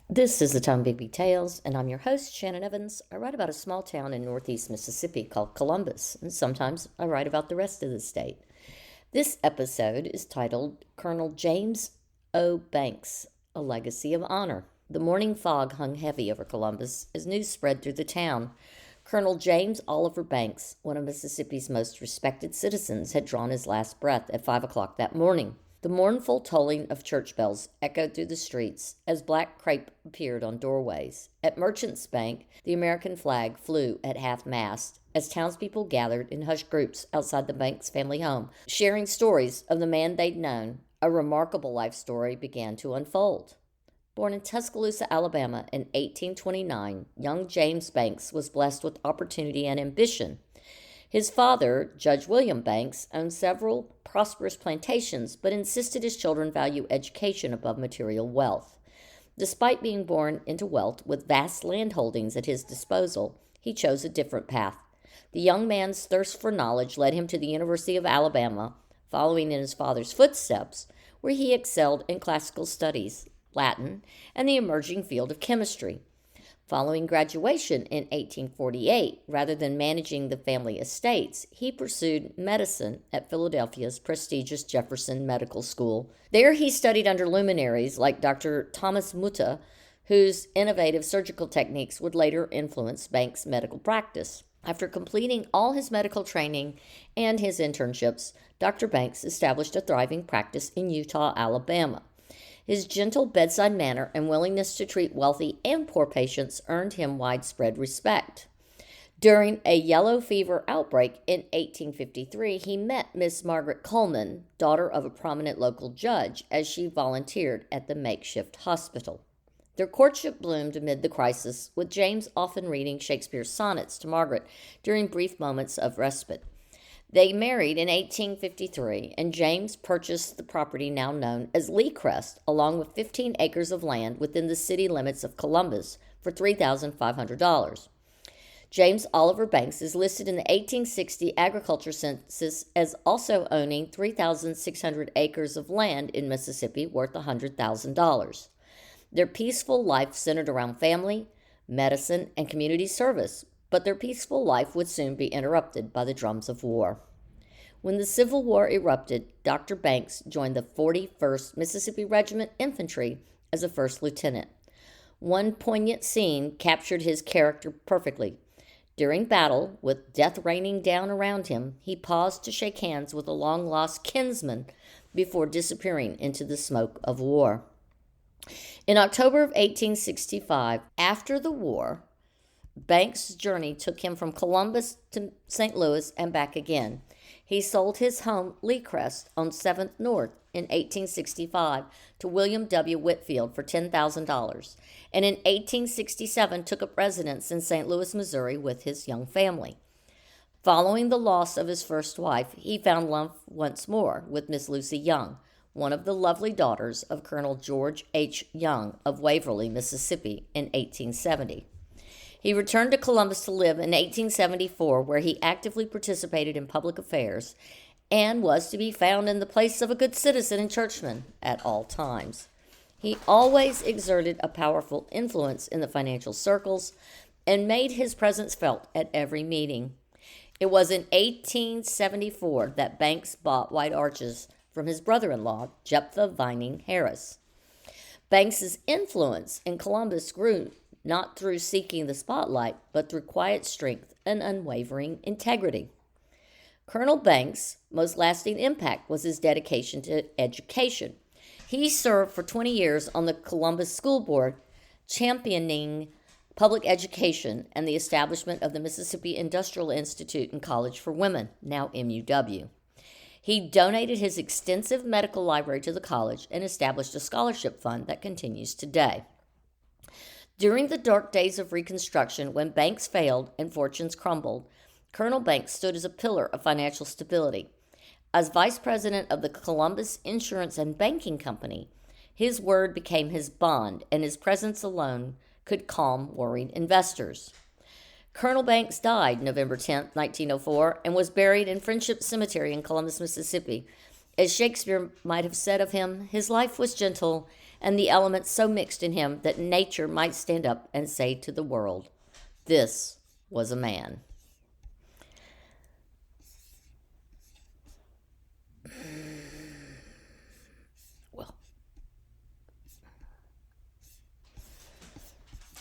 This is the Tom Bigby Tales, and I'm your host, Shannon Evans. I write about a small town in northeast Mississippi called Columbus, and sometimes I write about the rest of the state. This episode is titled Colonel James O. Banks, A Legacy of Honor. The morning fog hung heavy over Columbus as news spread through the town. Colonel James Oliver Banks, one of Mississippi's most respected citizens, had drawn his last breath at 5 o'clock that morning. The mournful tolling of church bells echoed through the streets as black crape appeared on doorways. At Merchants Bank, the American flag flew at half-mast as townspeople gathered in hushed groups outside the bank's family home, sharing stories of the man they'd known. A remarkable life story began to unfold. Born in Tuscaloosa, Alabama in 1829, young James Banks was blessed with opportunity and ambition. His father, Judge William Banks, owned several prosperous plantations, but insisted his children value education above material wealth. Despite being born into wealth with vast land holdings at his disposal, he chose a different path. The young man's thirst for knowledge led him to the University of Alabama, following in his father's footsteps, where he excelled in classical studies, Latin, and the emerging field of chemistry. Following graduation in 1848, rather than managing the family estates, he pursued medicine at Philadelphia's prestigious Jefferson Medical School. There he studied under luminaries like Dr. Thomas Mutta, whose innovative surgical techniques would later influence Banks' medical practice. After completing all his medical training and his internships, Dr. Banks established a thriving practice in Eutaw, Alabama. His gentle bedside manner and willingness to treat wealthy and poor patients earned him widespread respect. During a yellow fever outbreak in 1853, he met Miss Margaret Coleman, daughter of a prominent local judge, as she volunteered at the makeshift hospital. Their courtship bloomed amid the crisis, with James often reading Shakespeare's sonnets to Margaret during brief moments of respite. They married in 1853, and James purchased the property now known as Lee Crest, along with 15 acres of land within the city limits of Columbus, for $3,500. James Oliver Banks is listed in the 1860 agriculture census as also owning 3,600 acres of land in Mississippi worth $100,000. Their peaceful life centered around family, medicine, and community service, but their peaceful life would soon be interrupted by the drums of war. When the Civil War erupted, Dr. Banks joined the 41st Mississippi Regiment Infantry as a first lieutenant. One poignant scene captured his character perfectly. During battle, with death raining down around him, he paused to shake hands with a long-lost kinsman before disappearing into the smoke of war. In October of 1865, after the war, Banks' journey took him from Columbus to St. Louis and back again. He sold his home, Lee Crest, on 7th North in 1865 to William W. Whitfield for $10,000, and in 1867 took up residence in St. Louis, Missouri with his young family. Following the loss of his first wife, he found love once more with Miss Lucy Young, one of the lovely daughters of Colonel George H. Young of Waverly, Mississippi, in 1870. He returned to Columbus to live in 1874, where he actively participated in public affairs and was to be found in the place of a good citizen and churchman at all times. He always exerted a powerful influence in the financial circles and made his presence felt at every meeting. It was in 1874 that Banks bought White Arches from his brother-in-law, Jephthah Vining Harris. Banks's influence in Columbus grew not through seeking the spotlight, but through quiet strength and unwavering integrity. Colonel Banks' most lasting impact was his dedication to education. He served for 20 years on the Columbus School Board, championing public education and the establishment of the Mississippi Industrial Institute and College for Women, now MUW. He donated his extensive medical library to the college and established a scholarship fund that continues today. During the dark days of Reconstruction, when banks failed and fortunes crumbled, Colonel Banks stood as a pillar of financial stability. As vice president of the Columbus Insurance and Banking Company, his word became his bond, and his presence alone could calm worried investors. Colonel Banks died November 10, 1904, and was buried in Friendship Cemetery in Columbus, Mississippi. As Shakespeare might have said of him, his life was gentle and the elements so mixed in him that nature might stand up and say to the world, "This was a man."